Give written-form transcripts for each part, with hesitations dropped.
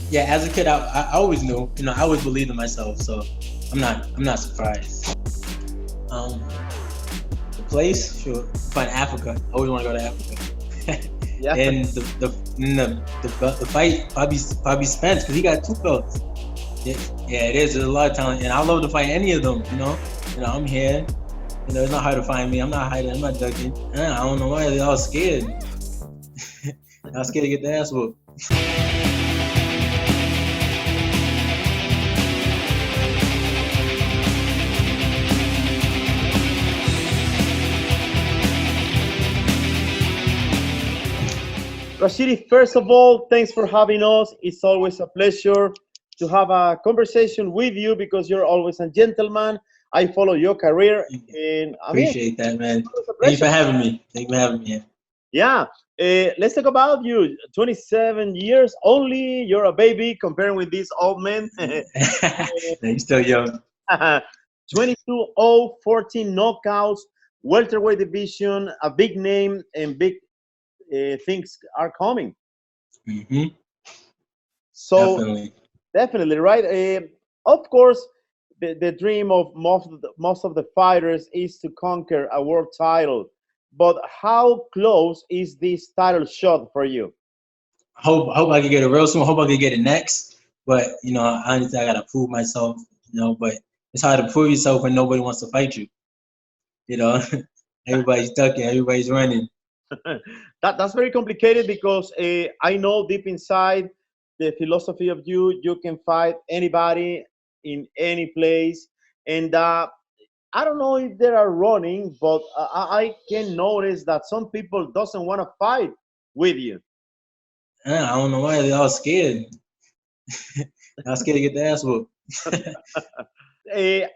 Yeah, as a kid, I always knew. You know, I always believed in myself, so I'm not surprised. Um, the place, sure, find Africa. I always want to go to Africa. Yeah. And the fight, Bobby Spence, because he got two belts. Yeah, yeah, it is. There's a lot of talent, and I love to fight any of them. I'm here. It's not hard to find me. I'm not hiding. I'm not ducking. I don't know why they're all scared. Y'all scared to get the ass whooped. Rashidi, first of all, thanks for having us. It's always a pleasure to have a conversation with you because you're always a gentleman. I follow your career, and I mean, it's Appreciate that, man. always a Thank you pleasure. for having me. Thank you for having me. Yeah. Let's talk about you. 27 years only. You're a baby comparing with these old men. No, you still young. 22-0, 14 knockouts, welterweight division, a big name, and big things are coming. Hmm. So Definitely. definitely, right? Of course, the dream of most of the fighters is to conquer a world title. But how close is this title shot for you? Hope I can get it real soon. Hope I can get it next. But honestly, I gotta prove myself. But it's hard to prove yourself when nobody wants to fight you. You know, everybody's ducking, everybody's running. That's very complicated because I know deep inside the philosophy of you can fight anybody in any place, and I don't know if they are running, but I can notice that some people doesn't want to fight with you. I don't know why they're all scared. Y'all scared to get the ass whooped.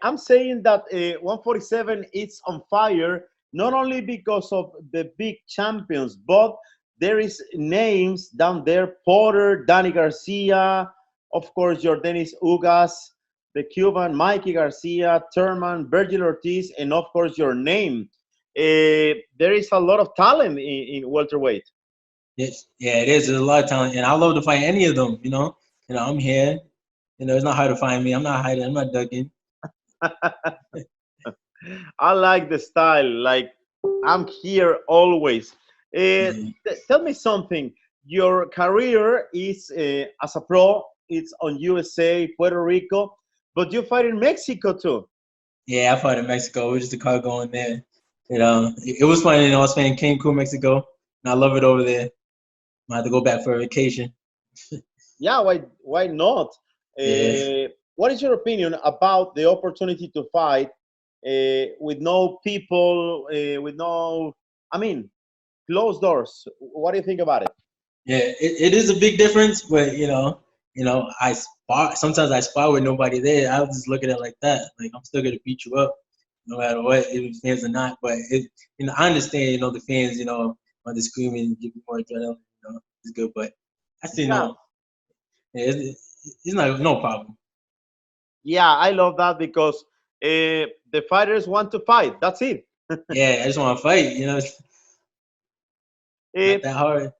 I'm saying that 147 is on fire not only because of the big champions, but there is names down there: Porter, Danny Garcia, of course, Jordanis Ugas, the Cuban, Mikey Garcia, Thurman, Virgil Ortiz, and of course your name. There is a lot of talent in welterweight. Yes, yeah, it is. There's a lot of talent, and I love to fight any of them. I'm here. It's not hard to find me. I'm not hiding. I'm not ducking. I like the style. Like I'm here always. Yeah. Tell me something. Your career is as a pro. It's on USA, Puerto Rico, but you fight in Mexico too. Yeah, I fought in Mexico. It was just a car going there. It was funny. I was playing Cancun, Mexico, and I love it over there. I have to go back for a vacation. Yeah, why not? Yeah. What is your opinion about the opportunity to fight with no people, with no, I mean, closed doors? What do you think about it? Yeah, it is a big difference, but I spar. Sometimes I spar with nobody there. I was just look at it like that. Like I'm still gonna beat you up, no matter what, if fans or not. But I understand. The fans, want to scream and give me more adrenaline. It's good, but I still Yeah, know it's not no problem. yeah, I love that because the fighters want to fight. That's it. Yeah, I just want to fight. It's Uh, not that hard.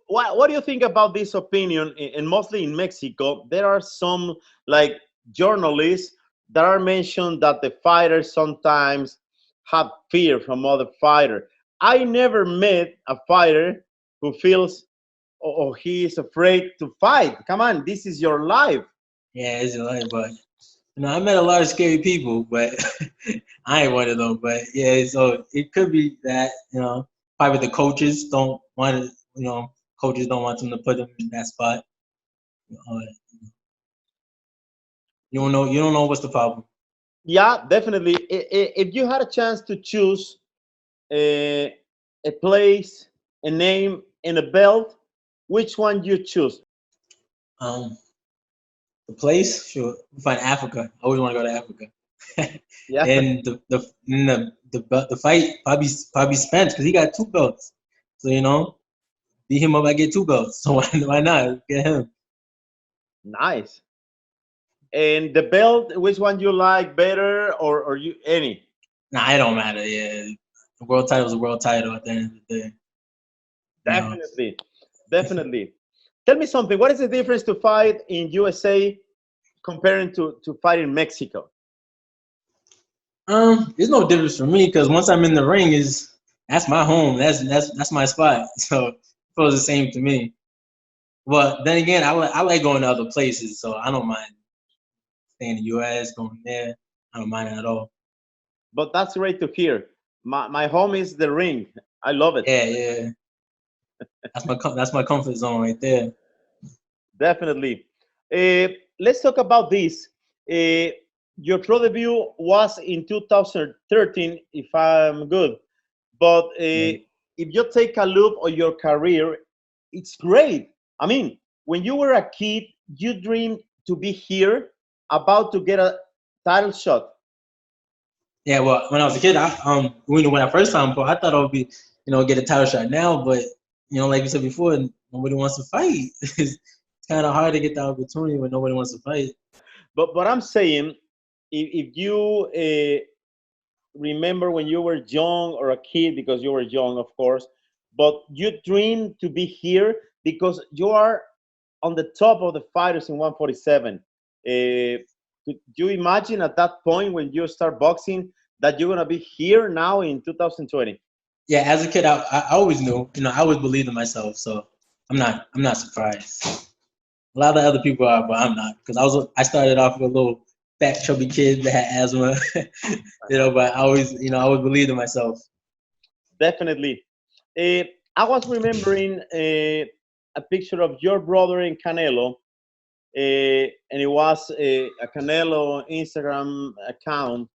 what do you think about this opinion? And mostly in Mexico, there are some like journalists that are mentioned that the fighters sometimes have fear from other fighter. I never met a fighter who feels or he is afraid to fight. Come on, this is your life. Yeah, it's like, but I met a lot of scary people, but I ain't one of them. But yeah, so it could be that probably the coaches don't want to, coaches don't want them to put them in that spot. Uh, you don't know what's the problem. Yeah, definitely. If you had a chance to choose a place, a name, and a belt, which one you choose? Um, the place, sure, find Africa. I always want to go to Africa. Yeah, And the fight, Bobby Spence, because he got two belts. So beat him up, I get two belts. So why not get him? nice. And the belt, which one you like better, or you any? Nah, it don't matter. Yeah, the world title is a world title at the end of the day. You know. Definitely, definitely. Tell me something. What is the difference to fight in USA comparing to fight in Mexico? There's no difference for me because once I'm in the ring, that's my home. That's my spot. So it feels the same to me. But then again, I like going to other places, so I don't mind staying in the U.S., going there. I don't mind it at all. But that's great to hear. My home is the ring. I love it. Yeah. That's my comfort zone right there. Definitely. Let's talk about this. Your pro debut was in 2013, if I'm good. But if you take a look at your career, it's great. I mean, when you were a kid, you dreamed to be here, about to get a title shot. Yeah, well, when I was a kid, when I first time I thought I would be, get a title shot now, but like you said before, nobody wants to fight. It's kind of hard to get the opportunity when nobody wants to fight. But I'm saying, if you remember when you were young or a kid, because you were young, of course, but you dream to be here because you are on the top of the fighters in 147. Could you imagine at that point when you start boxing that you're gonna be here now in 2020? Yeah, as a kid, I always knew, I always believed in myself, so I'm not surprised. A lot of other people are, but I'm not, because I started off with a little fat chubby kid that had asthma, but I always believed in myself. Definitely. I was remembering a picture of your brother in Canelo, and it was a Canelo Instagram account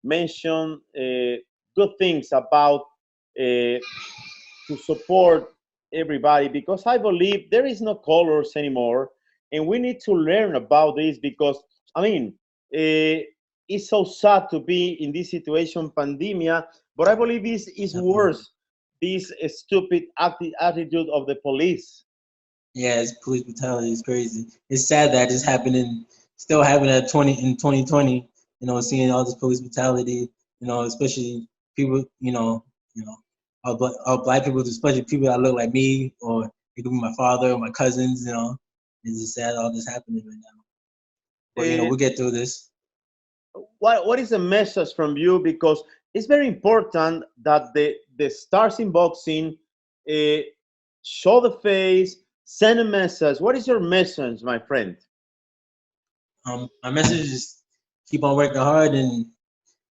mentioned good things about to support everybody, because I believe there is no colors anymore, and we need to learn about this because I mean it's so sad to be in this situation, pandemia, but I believe this is worse. This stupid attitude of the police. Yeah, it's police brutality is crazy. It's sad that it's happening, still happening in 2020. Seeing all this police brutality. Especially people. All black people, especially people that look like me, or it could be my father or my cousins. It's just sad all this happening right now. But we'll get through this. What is the message from you? Because it's very important that the stars in boxing show the face, send a message. What is your message, my friend? My message is keep on working hard and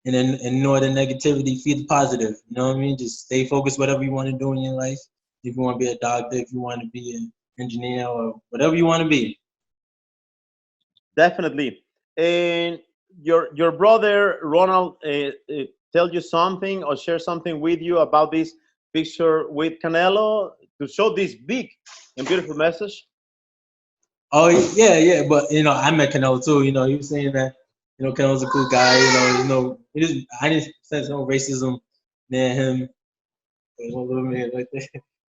then ignore the negativity, feed the positive. You know what I mean? Just stay focused, whatever you want to do in your life. If you want to be a doctor, if you want to be an engineer, or whatever you want to be. Definitely. And your brother Ronald tell you something or share something with you about this picture with Canelo to show this big and beautiful message? Oh yeah, but I met Canelo too. He was saying that Canelo's a cool guy. I didn't sense no racism near him.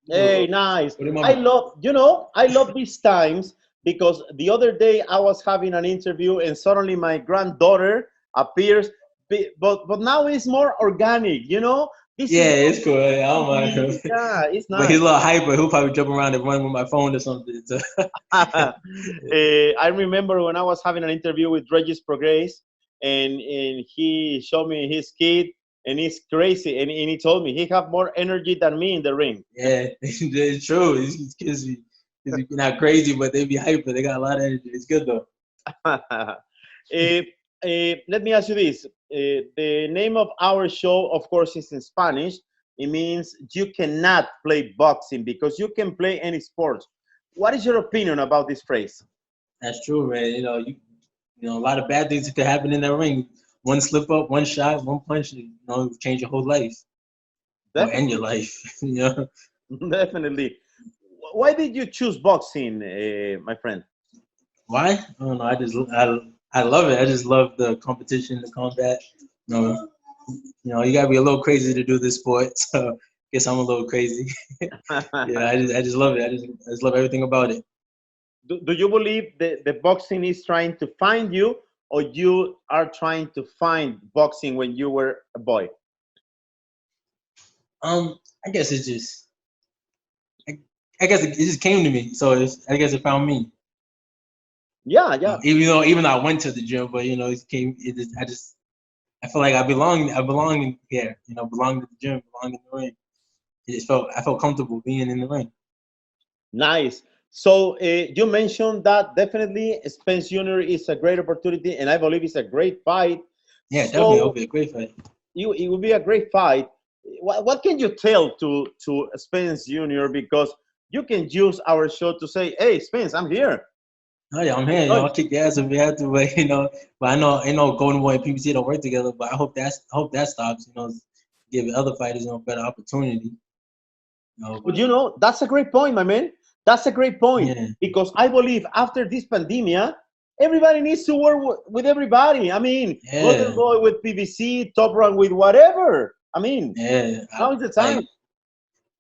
Hey, nice. I love these times because the other day I was having an interview and suddenly my granddaughter appears, but now it's more organic. This Yeah, is it's cool. I don't mind him. yeah, it's But he's nice. a little hyper. He'll probably jump around and run with my phone or something. So. I remember when I was having an interview with Regis Progress, and he showed me his kid, and he's crazy, and he told me he have more energy than me in the ring. Yeah, it's true. These kids be not crazy, but they be hyper. They got a lot of energy. It's good though. Let me ask you this. The name of our show, of course, is in Spanish. It means you cannot play boxing because you can play any sport. What is your opinion about this phrase? That's true, man. A lot of bad things could happen in that ring. One slip up, one shot, one punch, change your whole life or end your Definitely. life. Definitely. Why did you choose boxing, my friend? Why? I don't know. I love it. I just love the competition, the combat. You gotta be a little crazy to do this sport. So I guess I'm a little crazy. Yeah, I just love it. I just love everything about it. Do you believe the boxing is trying to find you, or you are trying to find boxing when you were a boy? I guess it's just I guess it just came to me. So I guess it found me. Yeah, yeah. Even though I went to the gym, but it came. I feel like I belong in here. Belong to the gym, belong in the ring. I felt comfortable being in the ring. Nice. So you mentioned that definitely Spence Jr. is a great opportunity, and I believe it's a great fight. Yeah, So definitely, it'll be a great fight. it will be a great fight. What can you tell to Spence Jr. because you can use our show to say, "Hey, Spence, I'm here." Oh yeah, I'm here. I'll kick your ass if we have to, but but I know Golden Boy and PBC don't work together, but I hope that stops. Give other fighters a better opportunity. But that's a great point, my man. That's a great point Yeah. because I believe after this pandemic, everybody needs to work with everybody. I mean, Golden Boy with PBC, Top Rank with whatever. I mean, now is the time.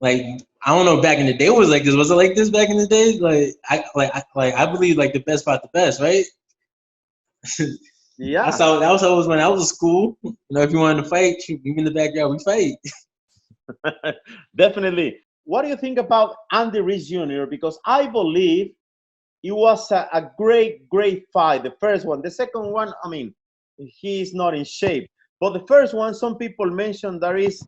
Like I don't know, back in the day was like this. Was it like this back in the day? I believe like the best fought the best, right? Yeah. That was how it was when I was in school. If you wanted to fight, shoot, me in the backyard, we fight. Definitely. What do you think about Andy Reese Jr.? Because I believe it was a great, great fight. The first one. The second one, I mean, he's not in shape. But the first one, some people mentioned there is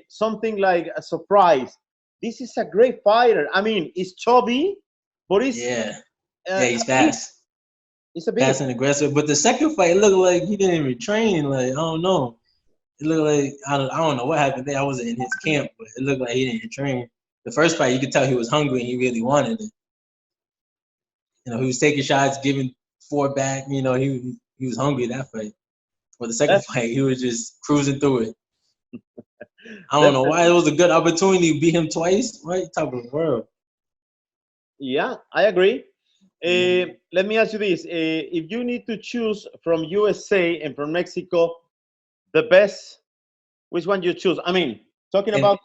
something like a surprise. This is a great fighter. I mean, he's chubby, but he's he's fast. He's a fast and aggressive. But the second fight, it looked like he didn't even train. Like I don't know. It looked like I don't know what happened there. I wasn't in his camp, but it looked like he didn't train. The first fight, you could tell he was hungry and he really wanted it. He was taking shots, giving 4 back. He was hungry that fight. For the second fight, he was just cruising through it. I don't know why. It was a good opportunity to beat him twice. Right, top of the world. Yeah, I agree. Let me ask you this: if you need to choose from USA and from Mexico, the best, which one you choose? I mean, talking about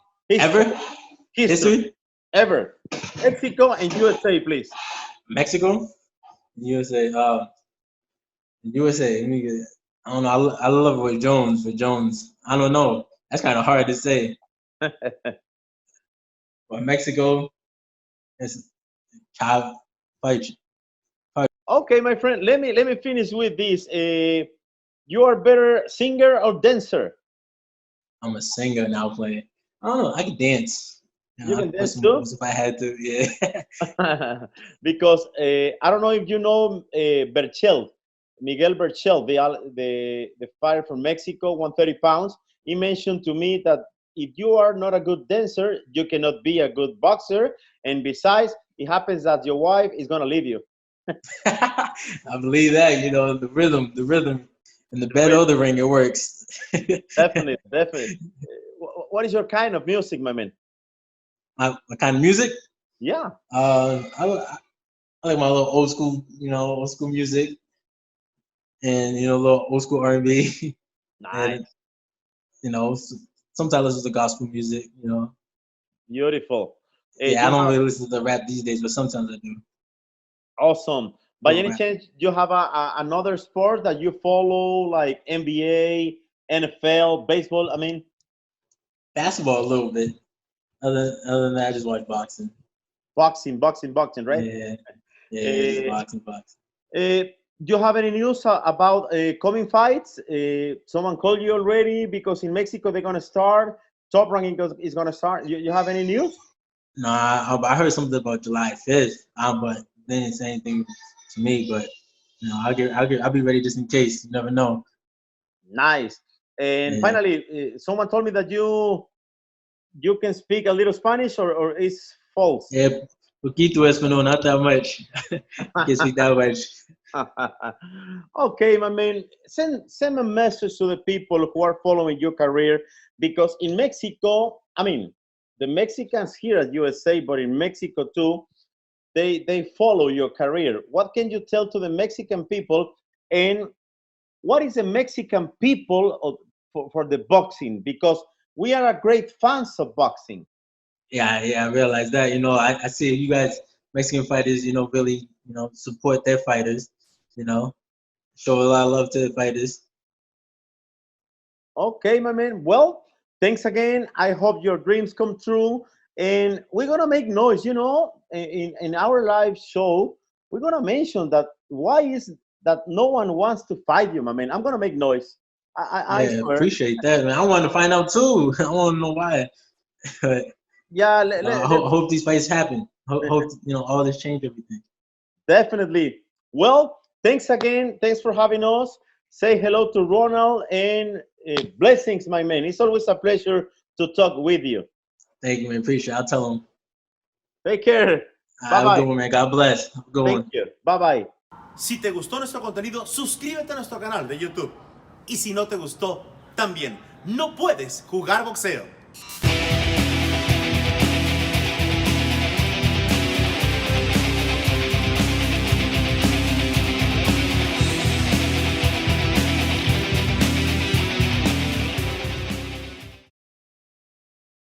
history ever. Mexico and USA, please. Mexico, USA. USA. Let me get. I don't know. I love it with Jones. With Jones, I don't know. That's kind of hard to say. But Mexico, it's child fight. Okay, my friend. Let me finish with this. You are better singer or dancer? I'm a singer now. Playing. I don't know. I can dance. You can dance too. If I had to, yeah. Because I don't know if you know Berchel, Miguel Berchel, the fighter from Mexico, 130 pounds. He mentioned to me that if you are not a good dancer, you cannot be a good boxer. And besides, it happens that your wife is gonna leave you. I believe that. The rhythm, and the bed of the ring, it works. Definitely. What is your kind of music, my man? My kind of music? Yeah. I like my little old school music, and a little old school R&B. Nice. And sometimes I listen to gospel music. Beautiful. Yeah, I don't really listen to rap these days, but sometimes I do. Awesome. By any chance, you have another sport that you follow, like NBA, NFL, baseball? I mean, basketball a little bit. Other than that, I just watch boxing. Boxing, right? Yeah, boxing. Do you have any news about coming fights? Someone called you already because in Mexico they're gonna start. Top Rank is gonna start. You have any news? No, I heard something about July 5th, but they didn't say anything to me. But I'll be ready just in case. You never know. Nice. And finally, someone told me that you can speak a little Spanish, or is false? Yeah, poquito español, not that much. I can't speak that much. Okay, my man. Send a message to the people who are following your career, because in Mexico, I mean, the Mexicans here at USA, but in Mexico too, they follow your career. What can you tell to the Mexican people, and what is the Mexican people for the boxing? Because we are a great fans of boxing. Yeah, I realize that. I see you guys, Mexican fighters, really, support their fighters, show a lot of love to the fighters. Okay, my man. Well, thanks again. I hope your dreams come true. And we're gonna make noise, you know, in our live show. We're gonna mention that why is that no one wants to fight you, my man. I'm gonna make noise. I Yeah, swear. appreciate that, man. I want to find out too. I want to know why. But Yeah, I hope these fights happen. Hope all this change everything. definitely. Well, thanks again. Thanks for having us. Say hello to Ronald and blessings, my man. It's always a pleasure to talk with you. Thank you, man. Appreciate it. I'll tell them. Take care. Have a Bye-bye. good one, man. God bless. Have a good Thank one. you. Bye-bye. Si te gustó nuestro contenido, suscríbete a nuestro canal de YouTube. Y si no te gustó, también. No puedes jugar boxeo.